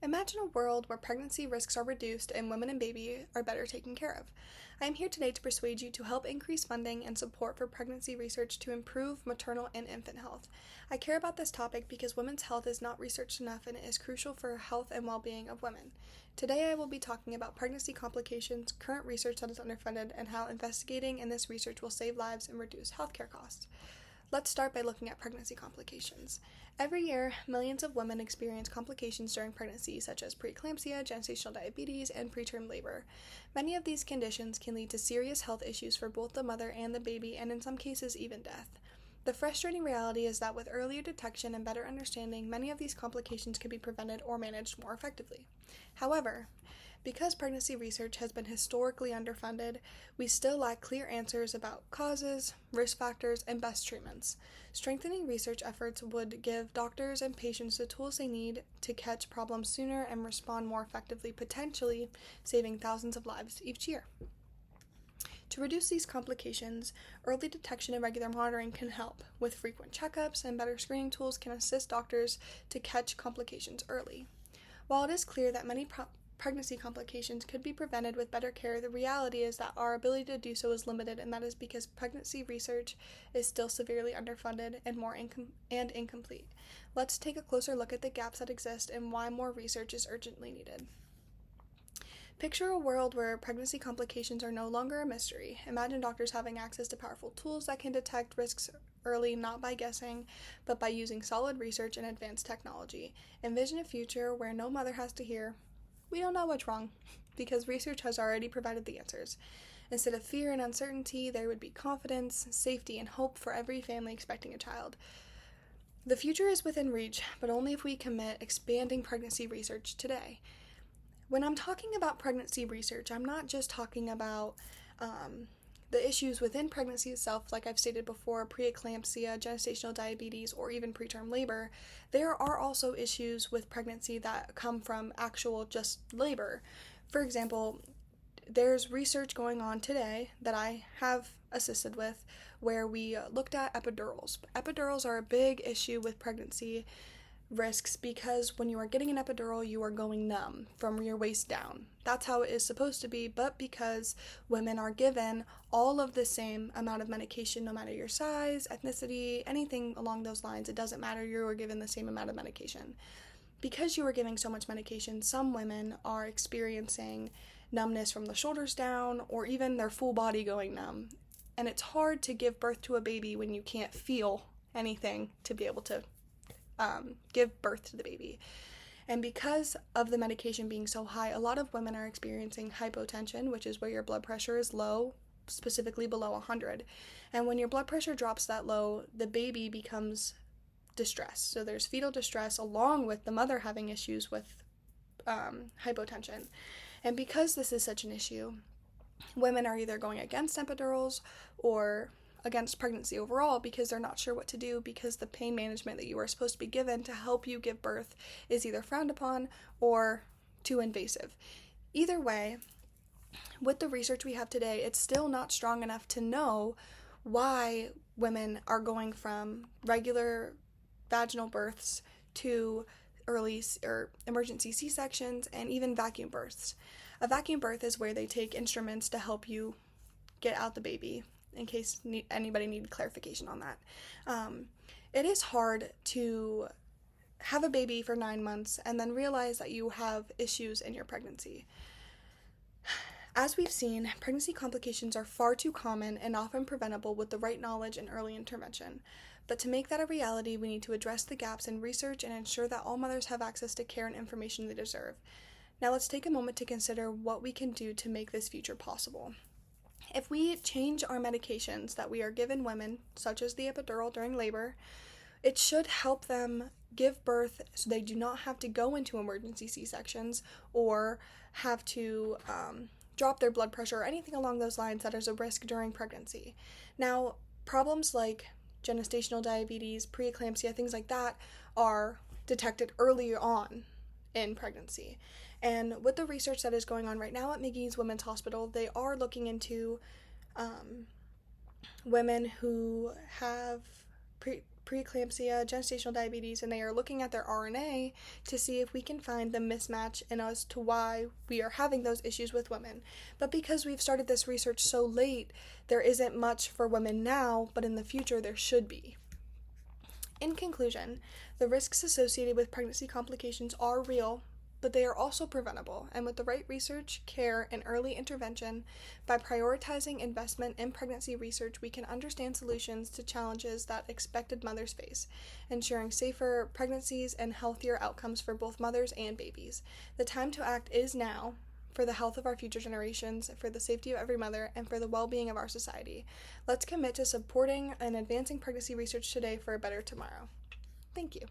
Imagine a world where pregnancy risks are reduced and women and baby are better taken care of. I am here today to persuade you to help increase funding and support for pregnancy research to improve maternal and infant health. I care about this topic because women's health is not researched enough and it is crucial for health and well-being of women. Today I will be talking about pregnancy complications, current research that is underfunded, and how investigating in this research will save lives and reduce healthcare costs. Let's start by looking at pregnancy complications. Every year, millions of women experience complications during pregnancy, such as preeclampsia, gestational diabetes, and preterm labor. Many of these conditions can lead to serious health issues for both the mother and the baby, and in some cases, even death. The frustrating reality is that with earlier detection and better understanding, many of these complications can be prevented or managed more effectively. However, because pregnancy research has been historically underfunded, we still lack clear answers about causes, risk factors, and best treatments. Strengthening research efforts would give doctors and patients the tools they need to catch problems sooner and respond more effectively, potentially saving thousands of lives each year. To reduce these complications, early detection and regular monitoring can help. With frequent checkups and better screening tools can assist doctors to catch complications early. While it is clear that many pregnancy complications could be prevented with better care, the reality is that our ability to do so is limited, and that is because pregnancy research is still severely underfunded and incomplete. Let's take a closer look at the gaps that exist and why more research is urgently needed. Picture a world where pregnancy complications are no longer a mystery. Imagine doctors having access to powerful tools that can detect risks early, not by guessing, but by using solid research and advanced technology. Envision a future where no mother has to hear, "We don't know what's wrong," because research has already provided the answers. Instead of fear and uncertainty, there would be confidence, safety, and hope for every family expecting a child. The future is within reach, but only if we commit expanding pregnancy research today. When I'm talking about pregnancy research, I'm not just talking about the issues within pregnancy itself, like I've stated before, preeclampsia, gestational diabetes, or even preterm labor. There are also issues with pregnancy that come from actual just labor. For example, there's research going on today that I have assisted with where we looked at epidurals. Epidurals are a big issue with pregnancy risks because when you are getting an epidural, you are going numb from your waist down. That's how it is supposed to be, but because women are given all of the same amount of medication, no matter your size, ethnicity, anything along those lines, it doesn't matter, you are given the same amount of medication. Because you are giving so much medication, some women are experiencing numbness from the shoulders down or even their full body going numb. And it's hard to give birth to a baby when you can't feel anything to be able to give birth to the baby. And because of the medication being so high, a lot of women are experiencing hypotension, which is where your blood pressure is low, specifically below 100. And when your blood pressure drops that low, the baby becomes distressed. So there's fetal distress along with the mother having issues with hypotension. And because this is such an issue, women are either going against epidurals or against pregnancy overall because they're not sure what to do because the pain management that you are supposed to be given to help you give birth is either frowned upon or too invasive. Either way, with the research we have today, it's still not strong enough to know why women are going from regular vaginal births to early or emergency C-sections and even vacuum births. A vacuum birth is where they take instruments to help you get out the baby, in case anybody needed clarification on that. It is hard to have a baby for 9 months and then realize that you have issues in your pregnancy. As we've seen, pregnancy complications are far too common and often preventable with the right knowledge and early intervention. But to make that a reality, we need to address the gaps in research and ensure that all mothers have access to care and information they deserve. Now let's take a moment to consider what we can do to make this future possible. If we change our medications that we are given women, such as the epidural during labor, it should help them give birth so they do not have to go into emergency C-sections or have to drop their blood pressure or anything along those lines that is a risk during pregnancy. Now, problems like gestational diabetes, preeclampsia, things like that are detected early on in pregnancy. And with the research that is going on right now at McGee's Women's Hospital, they are looking into women who have preeclampsia, gestational diabetes, and they are looking at their RNA to see if we can find the mismatch in as to why we are having those issues with women. But because we've started this research so late, there isn't much for women now, but in the future there should be. In conclusion, the risks associated with pregnancy complications are real, but they are also preventable, and with the right research, care, and early intervention, by prioritizing investment in pregnancy research, we can understand solutions to challenges that expected mothers face, ensuring safer pregnancies and healthier outcomes for both mothers and babies. The time to act is now, for the health of our future generations, for the safety of every mother, and for the well-being of our society. Let's commit to supporting and advancing pregnancy research today for a better tomorrow. Thank you.